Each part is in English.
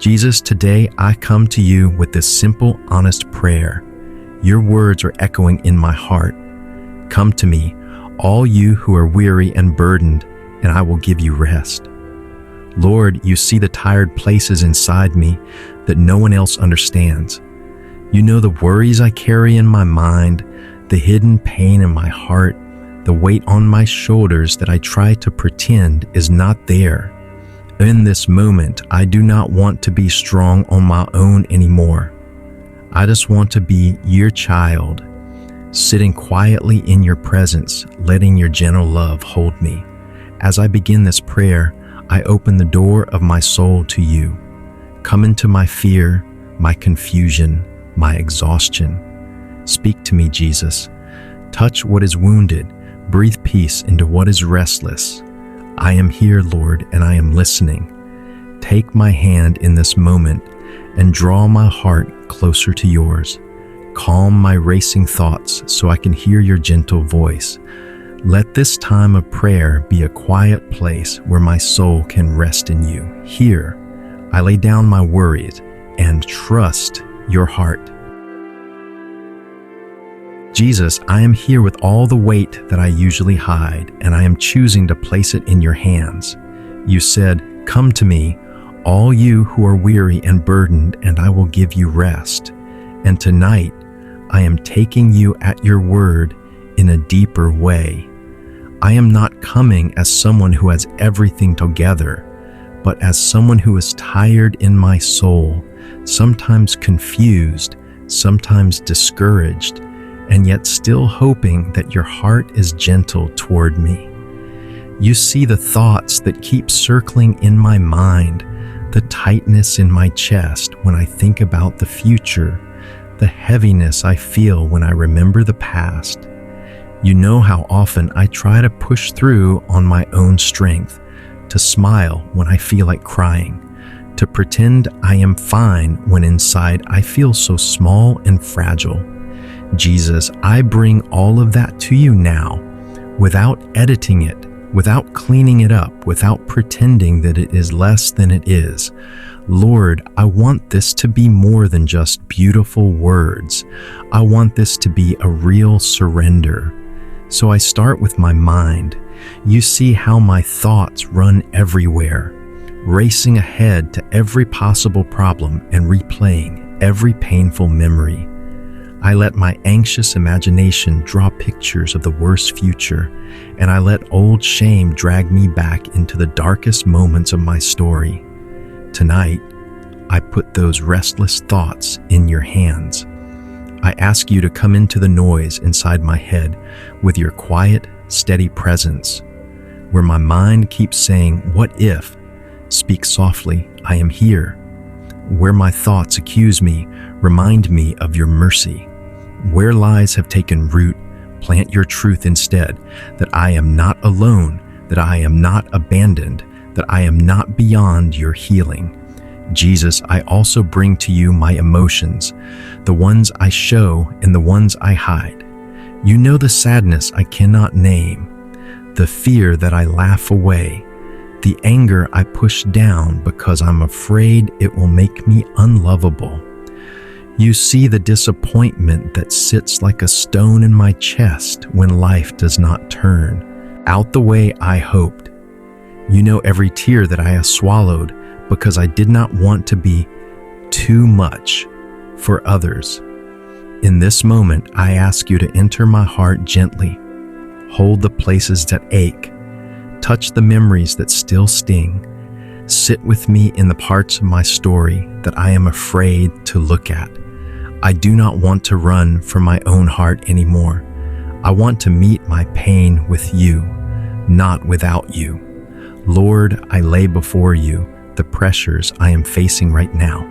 Jesus, today I come to you with this simple, honest prayer. Your words are echoing in my heart. Come to me, all you who are weary and burdened, and I will give you rest. Lord, you see the tired places inside me that no one else understands. You know the worries I carry in my mind, the hidden pain in my heart, the weight on my shoulders that I try to pretend is not there. In this moment, I do not want to be strong on my own anymore. I just want to be your child, sitting quietly in your presence, letting your gentle love hold me. As I begin this prayer, I open the door of my soul to you. Come into my fear, my confusion, my exhaustion. Speak to me, Jesus. Touch what is wounded. Breathe peace into what is restless. I am here, Lord, and I am listening. Take my hand in this moment and draw my heart closer to yours. Calm my racing thoughts so I can hear your gentle voice. Let this time of prayer be a quiet place where my soul can rest in you. Here, I lay down my worries and trust your heart. Jesus, I am here with all the weight that I usually hide, and I am choosing to place it in your hands. You said, "Come to me, all you who are weary and burdened, and I will give you rest." And tonight, I am taking you at your word in a deeper way. I am not coming as someone who has everything together, but as someone who is tired in my soul, sometimes confused, sometimes discouraged, and yet still hoping that your heart is gentle toward me. You see the thoughts that keep circling in my mind, the tightness in my chest when I think about the future, the heaviness I feel when I remember the past. You know how often I try to push through on my own strength, to smile when I feel like crying, to pretend I am fine when inside I feel so small and fragile. Jesus, I bring all of that to you now, without editing it, without cleaning it up, without pretending that it is less than it is. Lord, I want this to be more than just beautiful words. I want this to be a real surrender. So I start with my mind. You see how my thoughts run everywhere, racing ahead to every possible problem and replaying every painful memory. I let my anxious imagination draw pictures of the worst future, and I let old shame drag me back into the darkest moments of my story. Tonight, I put those restless thoughts in your hands. I ask you to come into the noise inside my head with your quiet, steady presence. Where my mind keeps saying, "What if?" Speak softly, "I am here." Where my thoughts accuse me, remind me of your mercy. Where lies have taken root, plant your truth instead, that I am not alone, that I am not abandoned, that I am not beyond your healing. Jesus, I also bring to you my emotions, the ones I show and the ones I hide. You know the sadness I cannot name, the fear that I laugh away, the anger I push down because I'm afraid it will make me unlovable. You see the disappointment that sits like a stone in my chest when life does not turn out the way I hoped. You know every tear that I have swallowed because I did not want to be too much for others. In this moment, I ask you to enter my heart gently, hold the places that ache, touch the memories that still sting. Sit with me in the parts of my story that I am afraid to look at. I do not want to run from my own heart anymore. I want to meet my pain with you, not without you. Lord, I lay before you the pressures I am facing right now,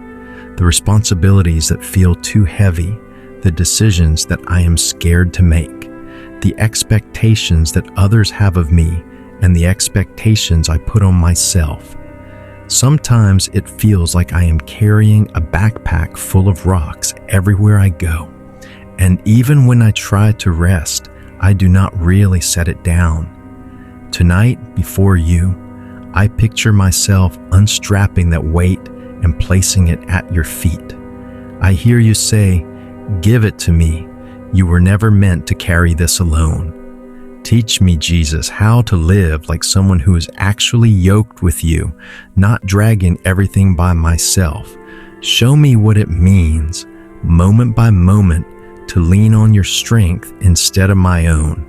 the responsibilities that feel too heavy, the decisions that I am scared to make, the expectations that others have of me, and the expectations I put on myself. Sometimes it feels like I am carrying a backpack full of rocks everywhere I go. And even when I try to rest, I do not really set it down. Tonight, before you, I picture myself unstrapping that weight and placing it at your feet. I hear you say, "Give it to me. You were never meant to carry this alone." Teach me, Jesus, how to live like someone who is actually yoked with you, not dragging everything by myself. Show me what it means, moment by moment, to lean on your strength instead of my own.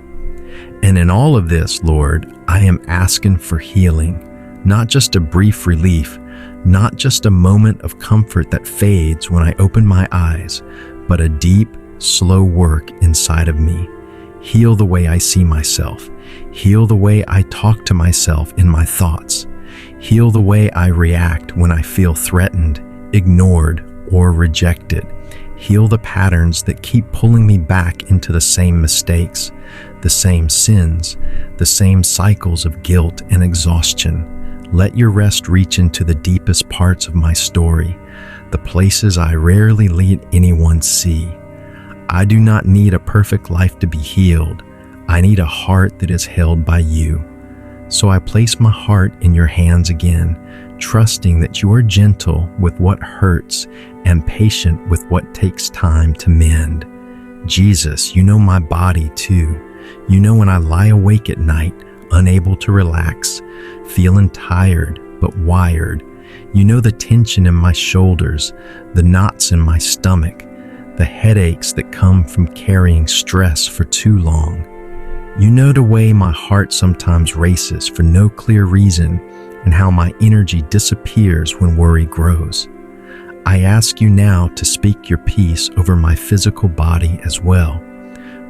And in all of this, Lord, I am asking for healing, not just a brief relief, not just a moment of comfort that fades when I open my eyes, but a deep, slow work inside of me. Heal the way I see myself. Heal the way I talk to myself in my thoughts. Heal the way I react when I feel threatened, ignored, or rejected. Heal the patterns that keep pulling me back into the same mistakes, the same sins, the same cycles of guilt and exhaustion. Let your rest reach into the deepest parts of my story, the places I rarely let anyone see. I do not need a perfect life to be healed. I need a heart that is held by you. So I place my heart in your hands again, trusting that you are gentle with what hurts and patient with what takes time to mend. Jesus, you know my body too. You know when I lie awake at night, unable to relax, feeling tired but wired. You know the tension in my shoulders, the knots in my stomach, the headaches that come from carrying stress for too long. You know the way my heart sometimes races for no clear reason and how my energy disappears when worry grows. I ask you now to speak your peace over my physical body as well.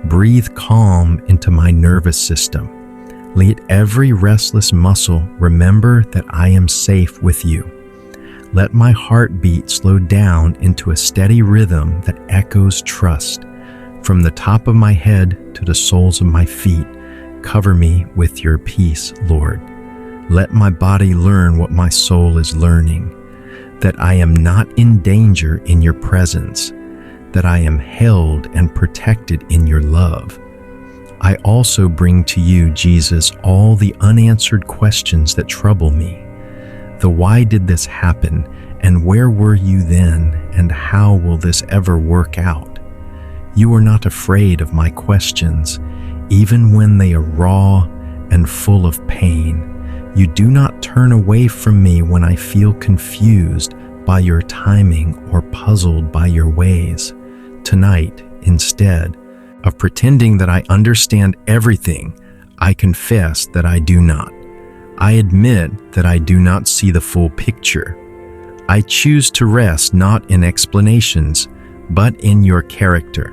Breathe calm into my nervous system. Let every restless muscle remember that I am safe with you. Let my heartbeat slow down into a steady rhythm that echoes trust. From the top of my head to the soles of my feet, cover me with your peace, Lord. Let my body learn what my soul is learning, that I am not in danger in your presence, that I am held and protected in your love. I also bring to you, Jesus, all the unanswered questions that trouble me. The why did this happen, and where were you then, and how will this ever work out? You are not afraid of my questions, even when they are raw and full of pain. You do not turn away from me when I feel confused by your timing or puzzled by your ways. Tonight, instead of pretending that I understand everything, I confess that I do not. I admit that I do not see the full picture. I choose to rest not in explanations, but in your character.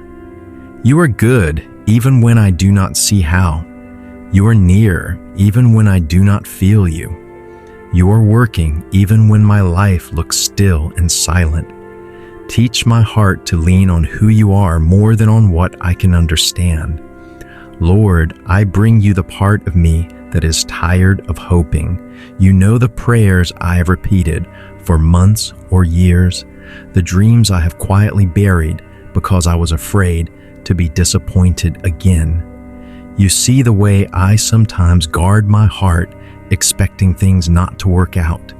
You are good even when I do not see how. You are near even when I do not feel you. You are working even when my life looks still and silent. Teach my heart to lean on who you are more than on what I can understand. Lord, I bring you the part of me that is tired of hoping. You know the prayers I have repeated for months or years, the dreams I have quietly buried because I was afraid to be disappointed again. You see the way I sometimes guard my heart, expecting things not to work out,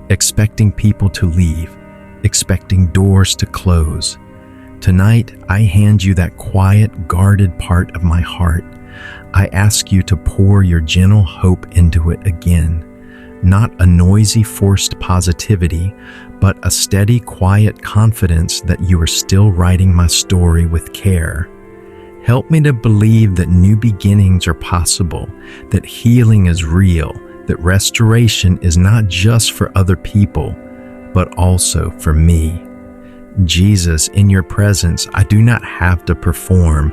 expecting people to leave, expecting doors to close. Tonight, I hand you that quiet, guarded part of my heart. I ask you to pour your gentle hope into it again. Not a noisy, forced positivity, but a steady, quiet confidence that you are still writing my story with care. Help me to believe that new beginnings are possible, that healing is real, that restoration is not just for other people, but also for me. Jesus, in your presence, I do not have to perform.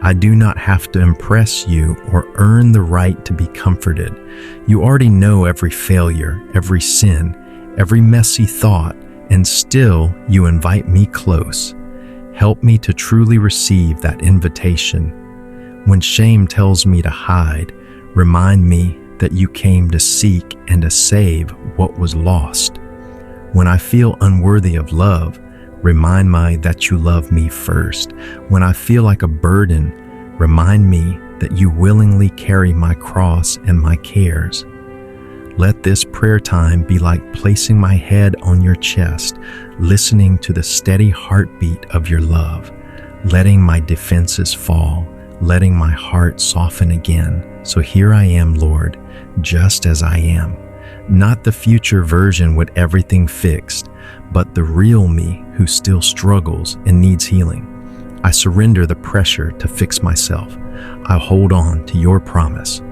I do not have to impress you or earn the right to be comforted. You already know every failure, every sin, every messy thought, and still you invite me close. Help me to truly receive that invitation. When shame tells me to hide, remind me that you came to seek and to save what was lost. When I feel unworthy of love, remind me that you love me first. When I feel like a burden, remind me that you willingly carry my cross and my cares. Let this prayer time be like placing my head on your chest, listening to the steady heartbeat of your love, letting my defenses fall, letting my heart soften again. So here I am, Lord, just as I am. Not the future version with everything fixed, but the real me who still struggles and needs healing. I surrender the pressure to fix myself. I hold on to your promise.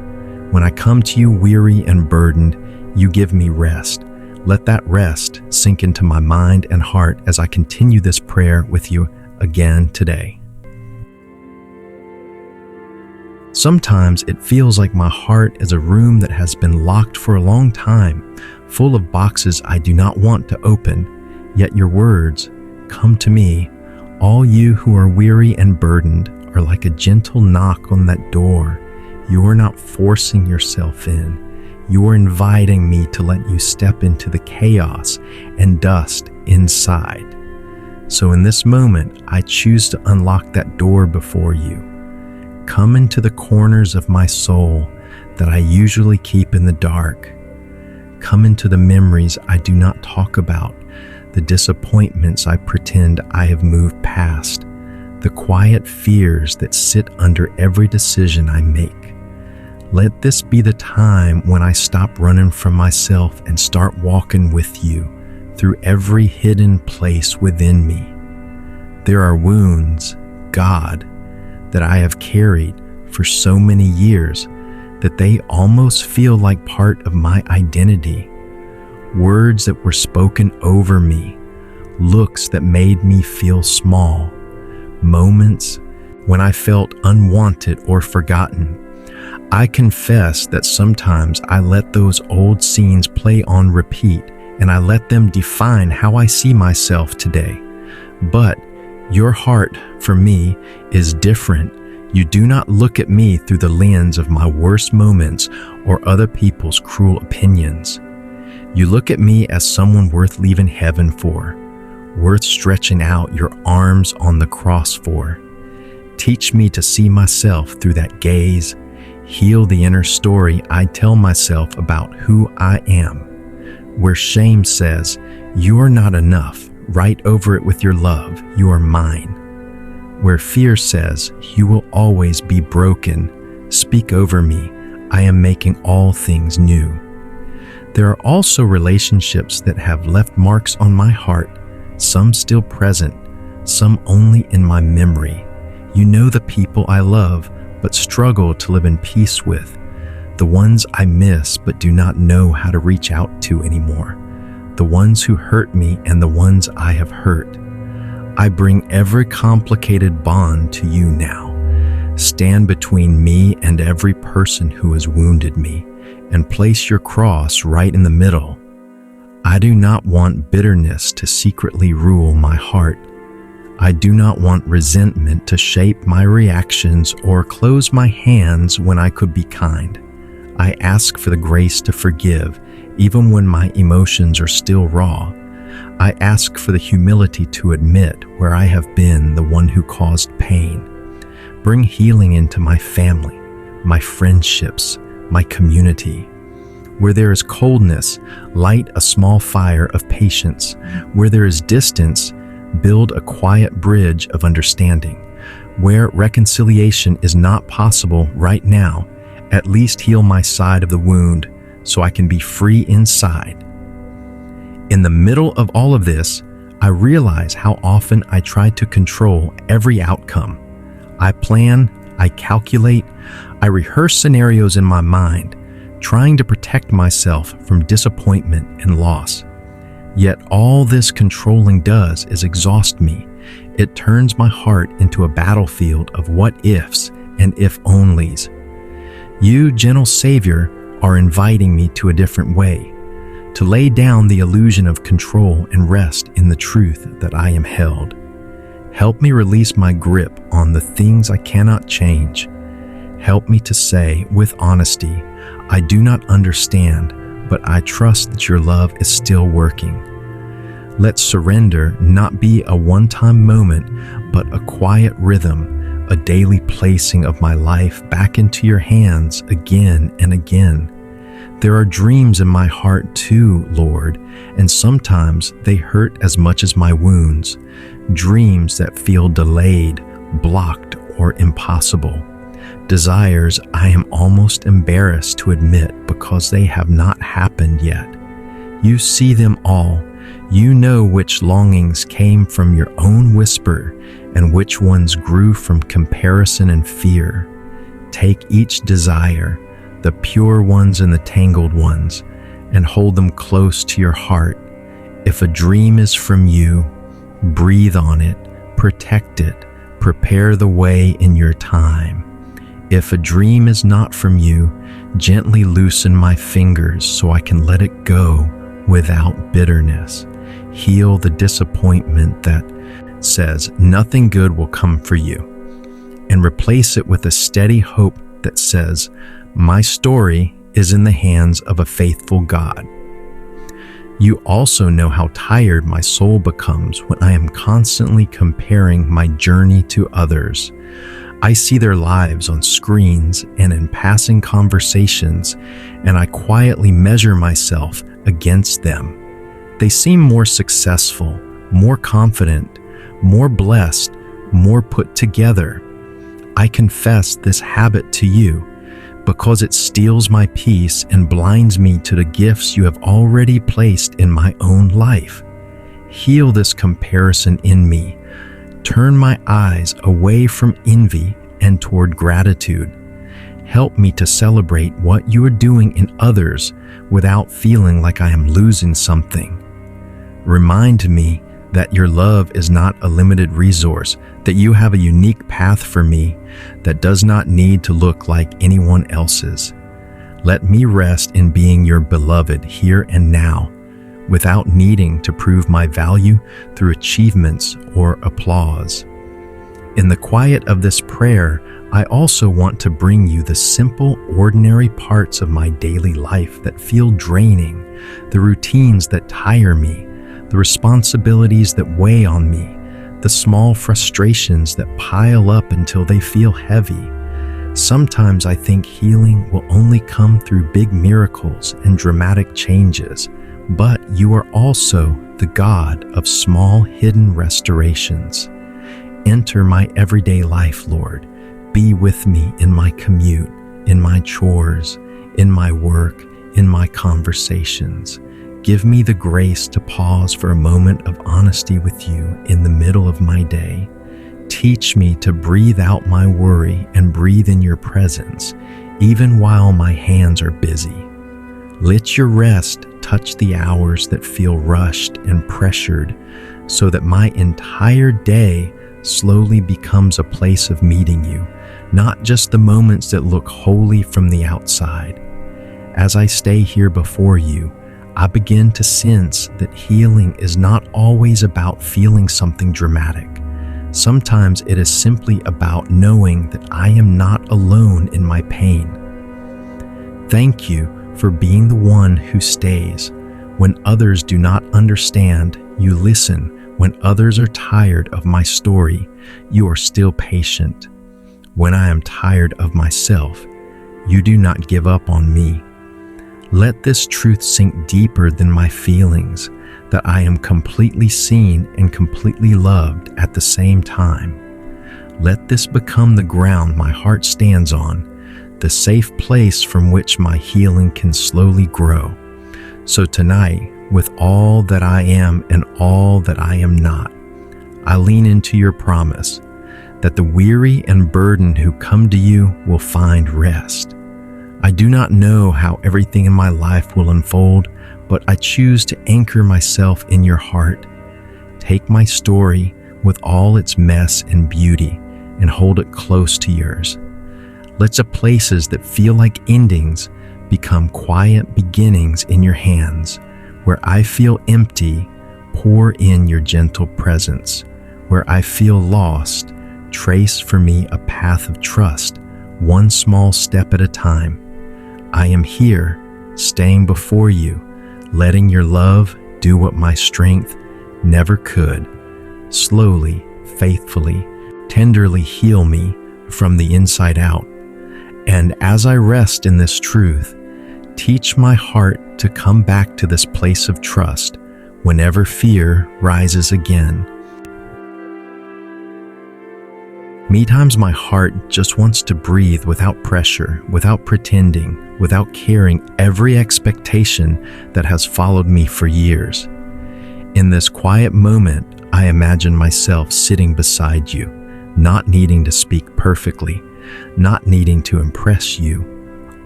When I come to you weary and burdened, you give me rest. Let that rest sink into my mind and heart as I continue this prayer with you again today. Sometimes it feels like my heart is a room that has been locked for a long time, full of boxes I do not want to open. Yet your words, "Come to me, all you who are weary and burdened," are like a gentle knock on that door. You are not forcing yourself in. You are inviting me to let you step into the chaos and dust inside. So in this moment, I choose to unlock that door before you. Come into the corners of my soul that I usually keep in the dark. Come into the memories I do not talk about, the disappointments I pretend I have moved past, the quiet fears that sit under every decision I make. Let this be the time when I stop running from myself and start walking with you through every hidden place within me. There are wounds, God, that I have carried for so many years that they almost feel like part of my identity. Words that were spoken over me, looks that made me feel small, moments when I felt unwanted or forgotten. I confess that sometimes I let those old scenes play on repeat and I let them define how I see myself today. But your heart, for me, is different. You do not look at me through the lens of my worst moments or other people's cruel opinions. You look at me as someone worth leaving heaven for, worth stretching out your arms on the cross for. Teach me to see myself through that gaze. Heal the inner story I tell myself about who I am. Where shame says, "You are not enough," write over it with your love, "You are mine." Where fear says, "You will always be broken," speak over me, "I am making all things new." There are also relationships that have left marks on my heart, some still present, some only in my memory. You know the people I love but struggle to live in peace with, the ones I miss but do not know how to reach out to anymore, the ones who hurt me and the ones I have hurt. I bring every complicated bond to you now. Stand between me and every person who has wounded me, and place your cross right in the middle. I do not want bitterness to secretly rule my heart. I do not want resentment to shape my reactions or close my hands when I could be kind. I ask for the grace to forgive, even when my emotions are still raw. I ask for the humility to admit where I have been the one who caused pain. Bring healing into my family, my friendships, my community. Where there is coldness, light a small fire of patience. Where there is distance, build a quiet bridge of understanding. Where reconciliation is not possible right now, at least heal my side of the wound so I can be free inside. In the middle of all of this, I realize how often I try to control every outcome. I plan, I calculate, I rehearse scenarios in my mind, trying to protect myself from disappointment and loss. Yet all this controlling does is exhaust me. It turns my heart into a battlefield of what-ifs and if-onlys. You, gentle Savior, are inviting me to a different way, to lay down the illusion of control and rest in the truth that I am held. Help me release my grip on the things I cannot change. Help me to say with honesty, I do not understand, but I trust that your love is still working. Let surrender not be a one-time moment, but a quiet rhythm, a daily placing of my life back into your hands again and again. There are dreams in my heart too, Lord, and sometimes they hurt as much as my wounds. Dreams that feel delayed, blocked, or impossible. Desires I am almost embarrassed to admit because they have not happened yet. You see them all. You know which longings came from your own whisper and which ones grew from comparison and fear. Take each desire, the pure ones and the tangled ones, and hold them close to your heart. If a dream is from you, breathe on it, protect it, prepare the way in your time. If a dream is not from you, gently loosen my fingers so I can let it go without bitterness. Heal the disappointment that says nothing good will come for you, and replace it with a steady hope that says, my story is in the hands of a faithful God. You also know how tired my soul becomes when I am constantly comparing my journey to others. I see their lives on screens and in passing conversations, and I quietly measure myself against them. They seem more successful, more confident, more blessed, more put together. I confess this habit to you because it steals my peace and blinds me to the gifts you have already placed in my own life. Heal this comparison in me. Turn my eyes away from envy and toward gratitude. Help me to celebrate what you are doing in others without feeling like I am losing something. Remind me that your love is not a limited resource, that you have a unique path for me that does not need to look like anyone else's. Let me rest in being your beloved here and now, without needing to prove my value through achievements or applause. In the quiet of this prayer, I also want to bring you the simple, ordinary parts of my daily life that feel draining, the routines that tire me, the responsibilities that weigh on me, the small frustrations that pile up until they feel heavy. Sometimes I think healing will only come through big miracles and dramatic changes, but you are also the God of small, hidden restorations. Enter my everyday life, Lord. Be with me in my commute, in my chores, in my work, in my conversations. Give me the grace to pause for a moment of honesty with you in the middle of my day. Teach me to breathe out my worry and breathe in your presence, even while my hands are busy. Let your rest touch the hours that feel rushed and pressured, so that my entire day slowly becomes a place of meeting you, not just the moments that look holy from the outside. As I stay here before you, I begin to sense that healing is not always about feeling something dramatic. Sometimes it is simply about knowing that I am not alone in my pain. Thank you for being the one who stays. When others do not understand, you listen. When others are tired of my story, you are still patient. When I am tired of myself, you do not give up on me. Let this truth sink deeper than my feelings, that I am completely seen and completely loved at the same time. Let this become the ground my heart stands on, the safe place from which my healing can slowly grow. So tonight, with all that I am and all that I am not, I lean into your promise that the weary and burdened who come to you will find rest. I do not know how everything in my life will unfold, but I choose to anchor myself in your heart. Take my story with all its mess and beauty and hold it close to yours. Let the places that feel like endings become quiet beginnings in your hands. Where I feel empty, pour in your gentle presence. Where I feel lost, trace for me a path of trust, one small step at a time. I am here, staying before you, letting your love do what my strength never could. Slowly, faithfully, tenderly heal me from the inside out. And as I rest in this truth, Teach my heart to come back to this place of trust whenever fear rises again. Many times my heart just wants to breathe without pressure, without pretending, without carrying every expectation that has followed me for years. In this quiet moment, I imagine myself sitting beside you, not needing to speak perfectly, not needing to impress you,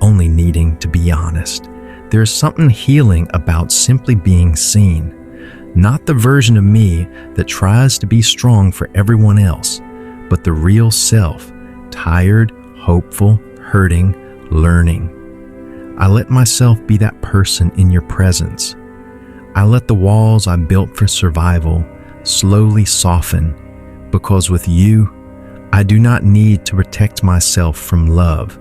only needing to be honest. There is something healing about simply being seen, not the version of me that tries to be strong for everyone else, but the real self, tired, hopeful, hurting, learning. I let myself be that person in your presence. I let the walls I built for survival slowly soften, because with you, I do not need to protect myself from love.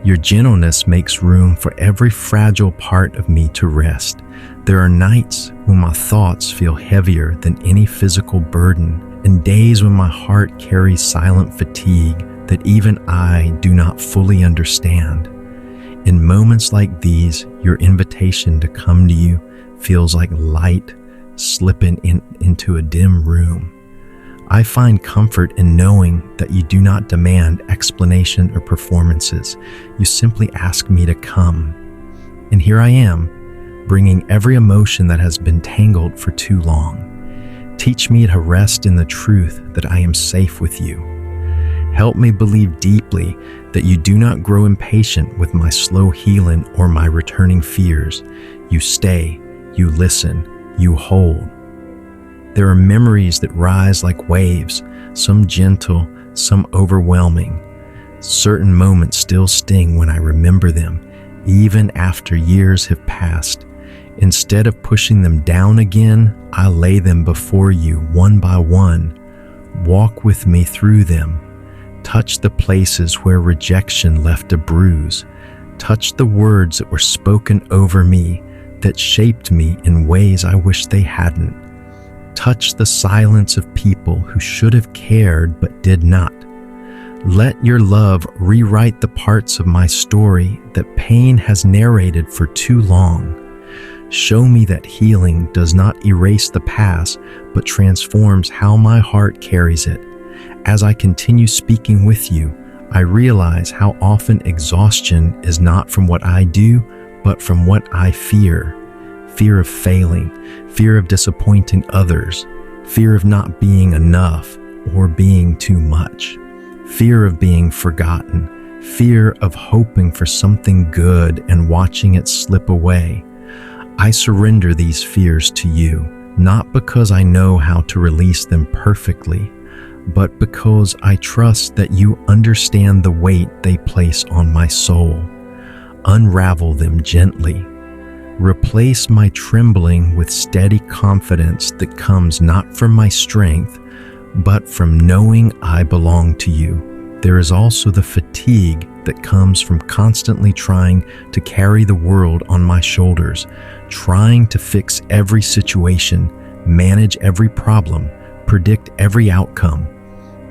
Your gentleness makes room for every fragile part of me to rest. There are nights when my thoughts feel heavier than any physical burden, and days when my heart carries silent fatigue that even I do not fully understand. In moments like these, your invitation to come to you feels like light slipping into a dim room. I find comfort in knowing that you do not demand explanation or performances. You simply ask me to come. And here I am, bringing every emotion that has been tangled for too long. Teach me to rest in the truth that I am safe with you. Help me believe deeply that you do not grow impatient with my slow healing or my returning fears. You stay, you listen, you hold. There are memories that rise like waves, some gentle, some overwhelming. Certain moments still sting when I remember them, even after years have passed. Instead of pushing them down again, I lay them before you one by one. Walk with me through them. Touch the places where rejection left a bruise. Touch the words that were spoken over me that shaped me in ways I wish they hadn't. Touch the silence of people who should have cared but did not. Let your love rewrite the parts of my story that pain has narrated for too long. Show me that healing does not erase the past, but transforms how my heart carries it. As I continue speaking with you, I realize how often exhaustion is not from what I do, but from what I fear. Fear of failing, fear of disappointing others, fear of not being enough or being too much, fear of being forgotten, fear of hoping for something good and watching it slip away. I surrender these fears to you, not because I know how to release them perfectly, but because I trust that you understand the weight they place on my soul. Unravel them gently. Replace my trembling with steady confidence that comes not from my strength, but from knowing I belong to you. There is also the fatigue that comes from constantly trying to carry the world on my shoulders, trying to fix every situation, manage every problem, predict every outcome.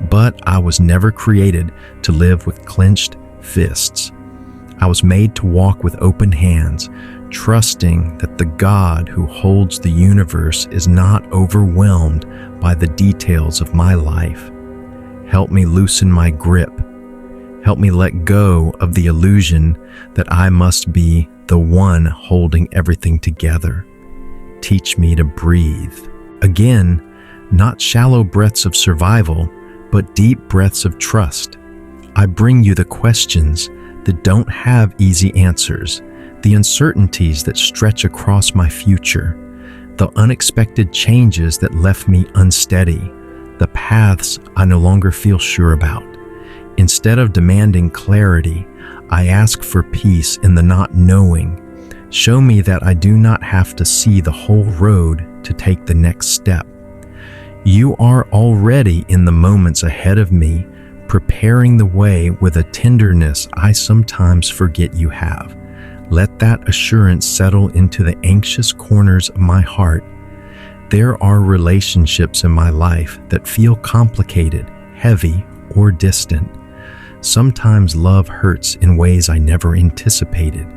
But I was never created to live with clenched fists. I was made to walk with open hands, trusting that the God who holds the universe is not overwhelmed by the details of my life. Help me loosen my grip. Help me let go of the illusion that I must be the one holding everything together. Teach me to breathe. Again, not shallow breaths of survival, but deep breaths of trust. I bring you the questions that don't have easy answers, the uncertainties that stretch across my future, the unexpected changes that left me unsteady, the paths I no longer feel sure about. Instead of demanding clarity, I ask for peace in the not knowing. Show me that I do not have to see the whole road to take the next step. You are already in the moments ahead of me, preparing the way with a tenderness I sometimes forget you have. Let that assurance settle into the anxious corners of my heart. There are relationships in my life that feel complicated, heavy, or distant. Sometimes love hurts in ways I never anticipated.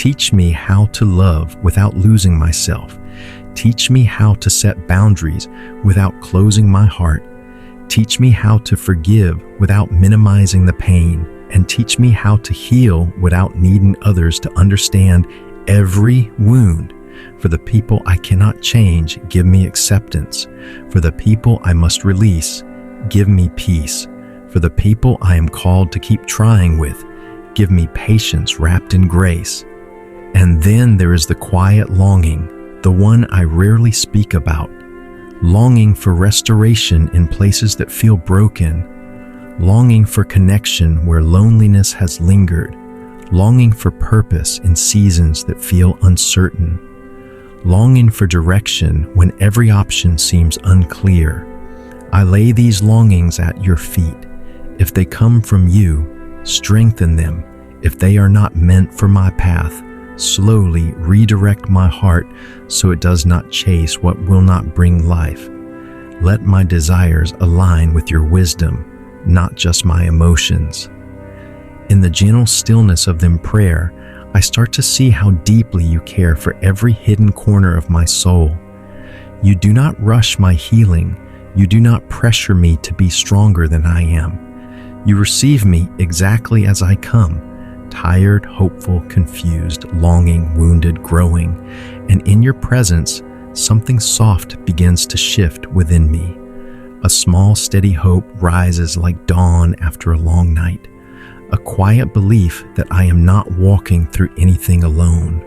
Teach me how to love without losing myself. Teach me how to set boundaries without closing my heart. Teach me how to forgive without minimizing the pain. And teach me how to heal without needing others to understand every wound. For the people I cannot change, give me acceptance. For the people I must release, give me peace. For the people I am called to keep trying with, give me patience wrapped in grace. And then there is the quiet longing, the one I rarely speak about. Longing for restoration in places that feel broken. Longing for connection where loneliness has lingered. Longing for purpose in seasons that feel uncertain. Longing for direction when every option seems unclear. I lay these longings at your feet. If they come from you, strengthen them. If they are not meant for my path, slowly redirect my heart so it does not chase what will not bring life. Let my desires align with your wisdom, not just my emotions. In the gentle stillness of them prayer, I start to see how deeply you care for every hidden corner of my soul. You do not rush my healing. You do not pressure me to be stronger than I am. You receive me exactly as I come, tired, hopeful, confused, longing, wounded, growing, and in your presence, something soft begins to shift within me. A small, steady hope rises like dawn after a long night. A quiet belief that I am not walking through anything alone.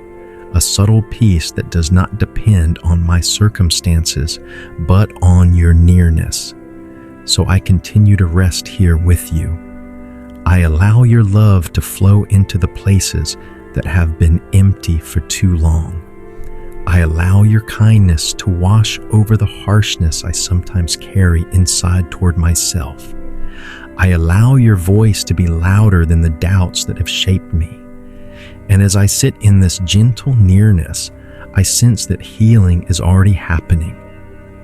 A subtle peace that does not depend on my circumstances, but on your nearness. So I continue to rest here with you. I allow your love to flow into the places that have been empty for too long. I allow your kindness to wash over the harshness I sometimes carry inside toward myself. I allow your voice to be louder than the doubts that have shaped me. And as I sit in this gentle nearness, I sense that healing is already happening.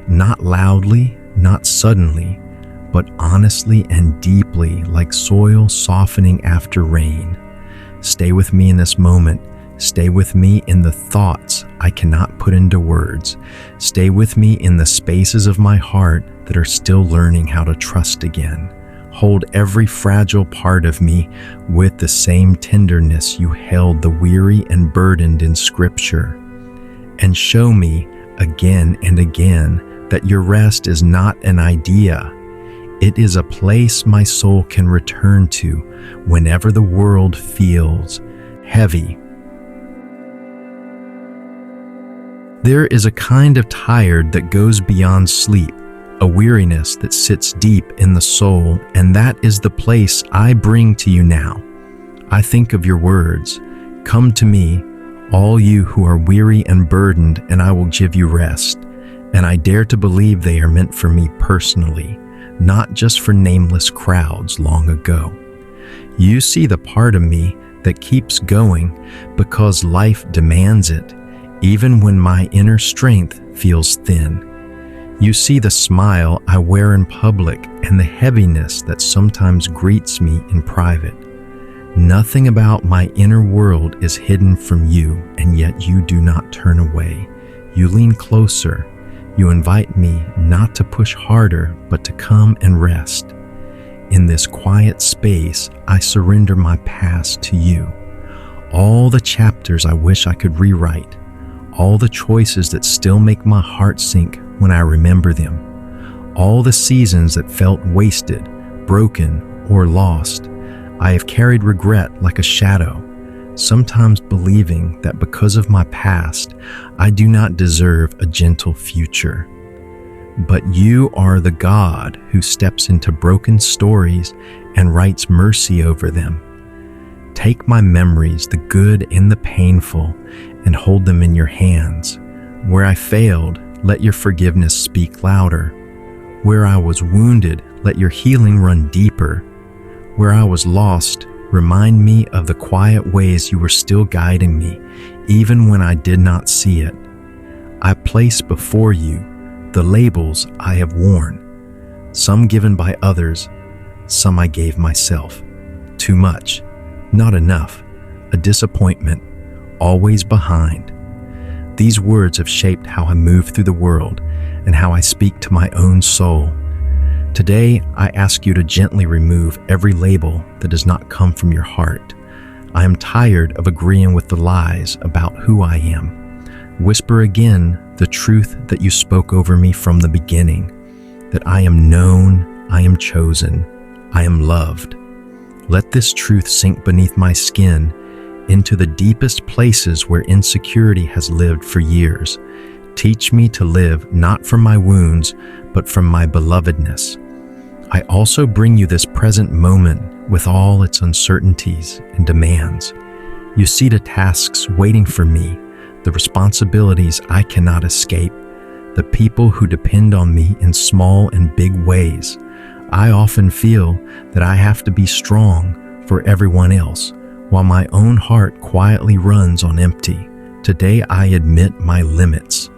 Not loudly, not suddenly, but honestly and deeply, like soil softening after rain. Stay with me in this moment. Stay with me in the thoughts I cannot put into words. Stay with me in the spaces of my heart that are still learning how to trust again. Hold every fragile part of me with the same tenderness you held the weary and burdened in Scripture. And show me again and again that your rest is not an idea. It is a place my soul can return to whenever the world feels heavy. There is a kind of tired that goes beyond sleep, a weariness that sits deep in the soul, and that is the place I bring to you now. I think of your words, "Come to me, all you who are weary and burdened, and I will give you rest." And I dare to believe they are meant for me personally, not just for nameless crowds long ago. You see the part of me that keeps going because life demands it, even when my inner strength feels thin. You see the smile I wear in public and the heaviness that sometimes greets me in private. Nothing about my inner world is hidden from you, and yet you do not turn away. You lean closer. You invite me not to push harder, but to come and rest. In this quiet space, I surrender my past to you. All the chapters I wish I could rewrite. All the choices that still make my heart sink when I remember them. All the seasons that felt wasted, broken, or lost. I have carried regret like a shadow, sometimes believing that because of my past, I do not deserve a gentle future. But you are the God who steps into broken stories and writes mercy over them. Take my memories, the good and the painful, and hold them in your hands. Where I failed, let your forgiveness speak louder. Where I was wounded, let your healing run deeper. Where I was lost, remind me of the quiet ways you were still guiding me, even when I did not see it. I place before you the labels I have worn, some given by others, some I gave myself. Too much, not enough, a disappointment, always behind. These words have shaped how I move through the world and how I speak to my own soul. Today, I ask you to gently remove every label that does not come from your heart. I am tired of agreeing with the lies about who I am. Whisper again the truth that you spoke over me from the beginning, that I am known, I am chosen, I am loved. Let this truth sink beneath my skin into the deepest places where insecurity has lived for years. Teach me to live not from my wounds, but from my belovedness. I also bring you this present moment with all its uncertainties and demands. You see the tasks waiting for me, the responsibilities I cannot escape, the people who depend on me in small and big ways. I often feel that I have to be strong for everyone else, while my own heart quietly runs on empty. Today I admit my limits.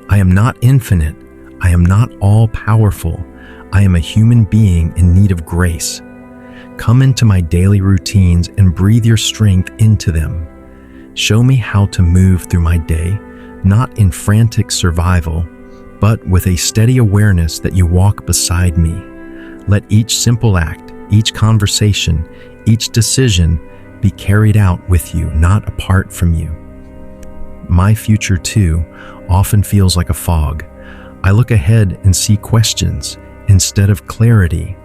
I am not infinite. I am not all-powerful. I am a human being in need of grace. Come into my daily routines and breathe your strength into them. Show me how to move through my day, not in frantic survival, but with a steady awareness that you walk beside me. Let each simple act, each conversation, each decision be carried out with you, not apart from you. My future, too, often feels like a fog. I look ahead and see questions instead of clarity.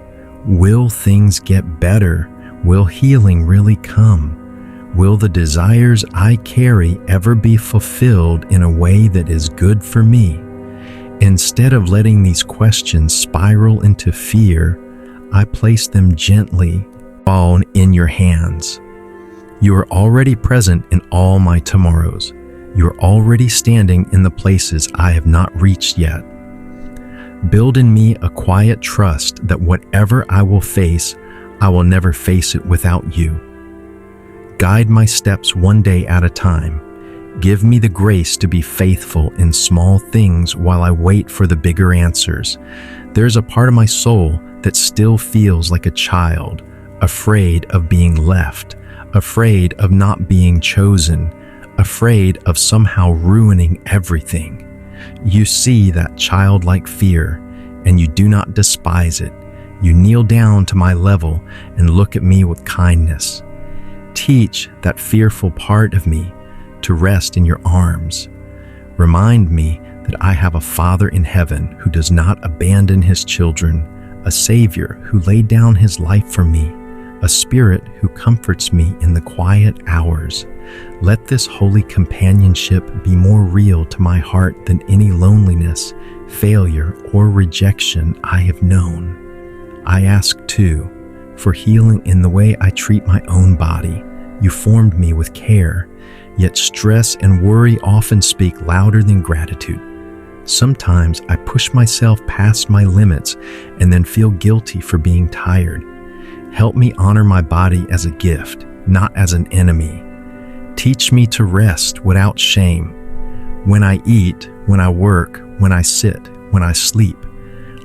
Will things get better? Will healing really come? Will the desires I carry ever be fulfilled in a way that is good for me? Instead of letting these questions spiral into fear, I place them gently all in your hands. You are already present in all my tomorrows. You are already standing in the places I have not reached yet. Build in me a quiet trust that whatever I will face, I will never face it without you. Guide my steps one day at a time. Give me the grace to be faithful in small things while I wait for the bigger answers. There's a part of my soul that still feels like a child, afraid of being left, afraid of not being chosen, afraid of somehow ruining everything. You see that childlike fear, and you do not despise it. You kneel down to my level and look at me with kindness. Teach that fearful part of me to rest in your arms. Remind me that I have a Father in heaven who does not abandon his children, a Savior who laid down his life for me, a Spirit who comforts me in the quiet hours. Let this holy companionship be more real to my heart than any loneliness, failure, or rejection I have known. I ask, too, for healing in the way I treat my own body. You formed me with care, yet stress and worry often speak louder than gratitude. Sometimes I push myself past my limits and then feel guilty for being tired. Help me honor my body as a gift, not as an enemy. Teach me to rest without shame. When I eat, when I work, when I sit, when I sleep,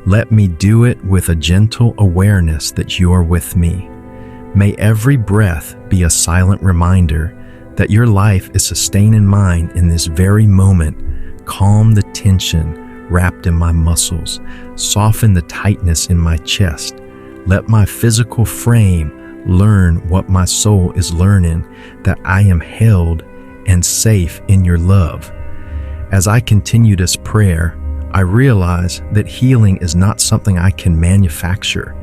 let me do it with a gentle awareness that you are with me. May every breath be a silent reminder that your life is sustaining mine in this very moment. Calm the tension wrapped in my muscles. Soften the tightness in my chest. Let my physical frame learn what my soul is learning, that I am held and safe in your love. As I continue this prayer, I realize that healing is not something I can manufacture.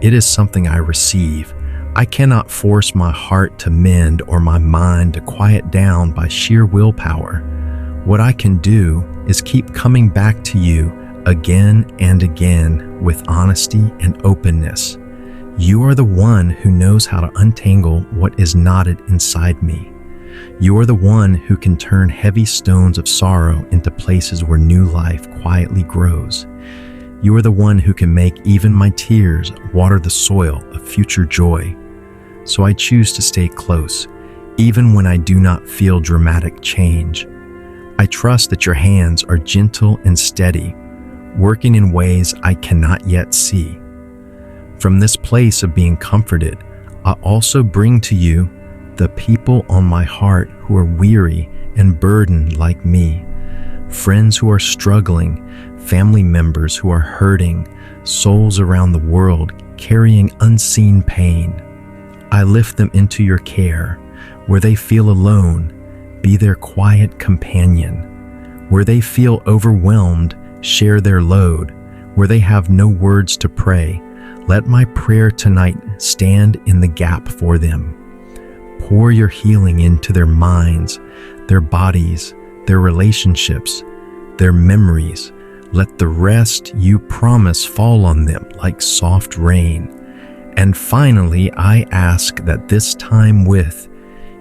It is something I receive. I cannot force my heart to mend or my mind to quiet down by sheer willpower. What I can do is keep coming back to you again and again with honesty and openness. You are the one who knows how to untangle what is knotted inside me. You are the one who can turn heavy stones of sorrow into places where new life quietly grows. You are the one who can make even my tears water the soil of future joy. So I choose to stay close, even when I do not feel dramatic change. I trust that your hands are gentle and steady, working in ways I cannot yet see. From this place of being comforted, I also bring to you the people on my heart who are weary and burdened like me, friends who are struggling, family members who are hurting, souls around the world carrying unseen pain. I lift them into your care. Where they feel alone, be their quiet companion. Where they feel overwhelmed, share their load. Where they have no words to pray, let my prayer tonight stand in the gap for them. Pour your healing into their minds, their bodies, their relationships, their memories. Let the rest you promise fall on them like soft rain. And finally, I ask that this time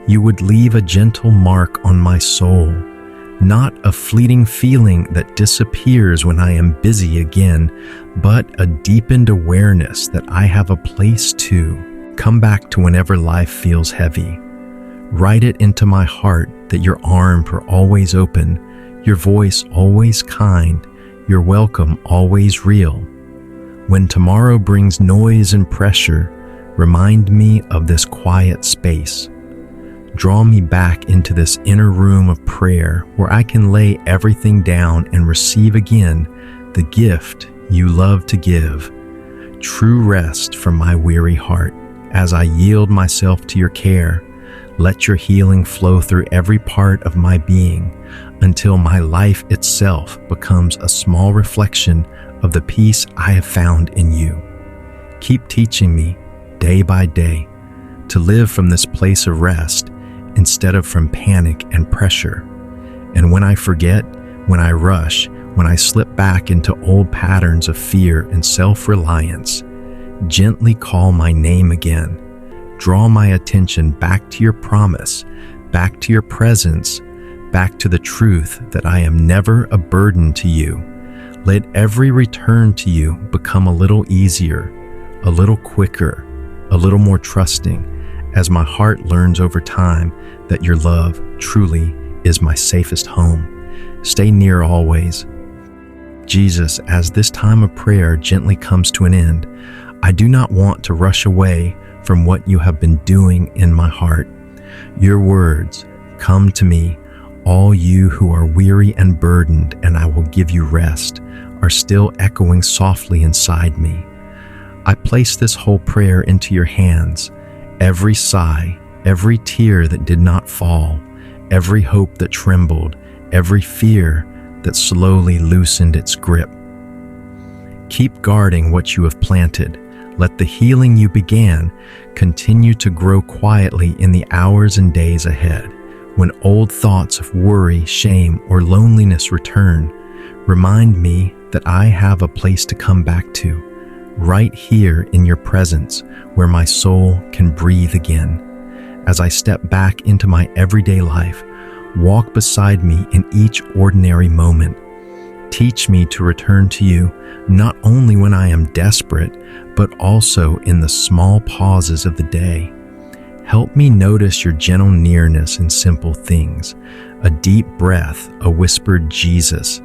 you would leave a gentle mark on my soul, not a fleeting feeling that disappears when I am busy again, but a deepened awareness that I have a place to come back to whenever life feels heavy. Write it into my heart that your arms are always open, your voice always kind, your welcome always real. When tomorrow brings noise and pressure, remind me of this quiet space. Draw me back into this inner room of prayer where I can lay everything down and receive again the gift you love to give, true rest from my weary heart. As I yield myself to your care, let your healing flow through every part of my being until my life itself becomes a small reflection of the peace I have found in you. Keep teaching me day by day to live from this place of rest instead of from panic and pressure. And when I forget, when I rush, when I slip back into old patterns of fear and self-reliance, gently call my name again. Draw my attention back to your promise, back to your presence, back to the truth that I am never a burden to you. Let every return to you become a little easier, a little quicker, a little more trusting, as my heart learns over time that your love truly is my safest home. Stay near always. Jesus, as this time of prayer gently comes to an end, I do not want to rush away from what you have been doing in my heart. Your words, "Come to me, all you who are weary and burdened, and I will give you rest," are still echoing softly inside me. I place this whole prayer into your hands. Every sigh, every tear that did not fall, every hope that trembled, every fear that slowly loosened its grip. Keep guarding what you have planted. Let the healing you began continue to grow quietly in the hours and days ahead. When old thoughts of worry, shame, or loneliness return, remind me that I have a place to come back to, right here in your presence, where my soul can breathe again. As I step back into my everyday life, walk beside me in each ordinary moment. Teach me to return to you, not only when I am desperate, but also in the small pauses of the day. Help me notice your gentle nearness in simple things, a deep breath, a whispered Jesus,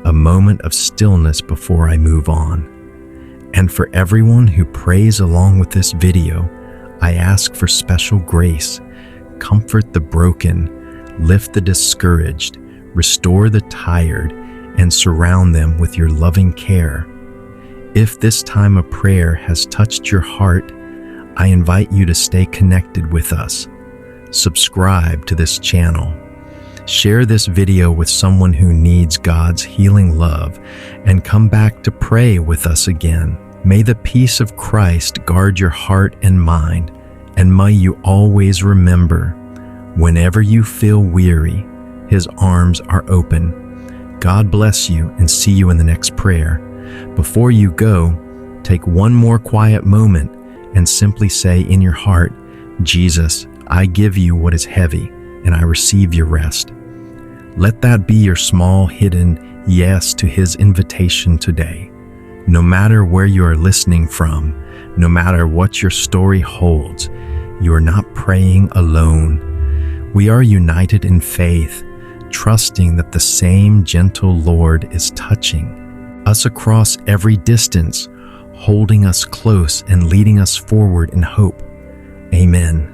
a moment of stillness before I move on. And for everyone who prays along with this video, I ask for special grace. Comfort the broken, lift the discouraged, restore the tired, and surround them with your loving care. If this time of prayer has touched your heart, I invite you to stay connected with us. Subscribe to this channel. Share this video with someone who needs God's healing love, and come back to pray with us again. May the peace of Christ guard your heart and mind, and may you always remember, whenever you feel weary, His arms are open. God bless you, and see you in the next prayer. Before you go, take one more quiet moment and simply say in your heart, "Jesus, I give you what is heavy, and I receive your rest." Let that be your small hidden yes to His invitation today. No matter where you are listening from, no matter what your story holds, you are not praying alone. We are united in faith, trusting that the same gentle Lord is touching us across every distance, holding us close and leading us forward in hope. Amen.